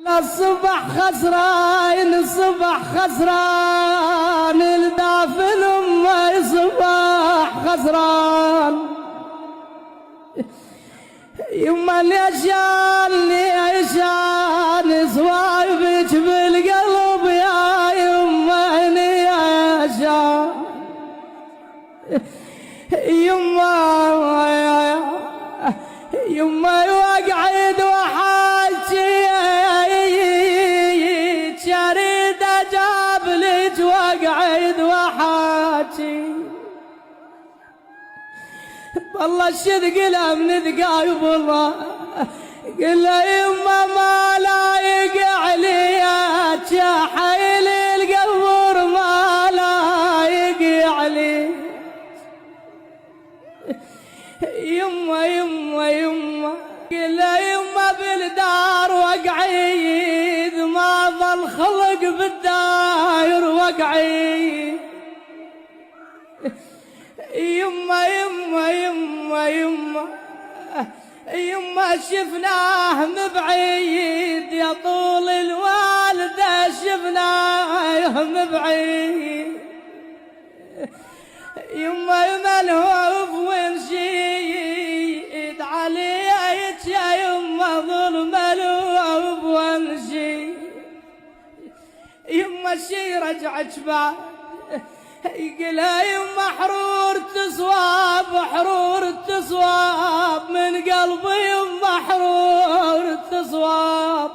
الصبح خسران الصبح خسران الدافن ما يصبح خسران يما ليشان صوايبك بالقلب يا يما ليشان يما وقعد وحاجي شريد جاب لك وقعد وحاجي والله الشذق له من ذقايب والله قل له يما ما لايق عليك يا حيل القبر ما لايق عليك يما قل له يما بالدار وقعيد ما ظل خلق بالداير وقعيد يما شفناه مبعيد يا طول الوالدة شفناه مبعيد يما ملهوف ونشيد عليك يا يما ظل ملهوف ونشيد يما الشي رجعك بعد يقلها يما حرور تصواب من قلبي يما حرور تصواب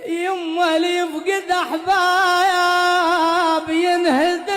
يما اللي يفقد احباب ينهد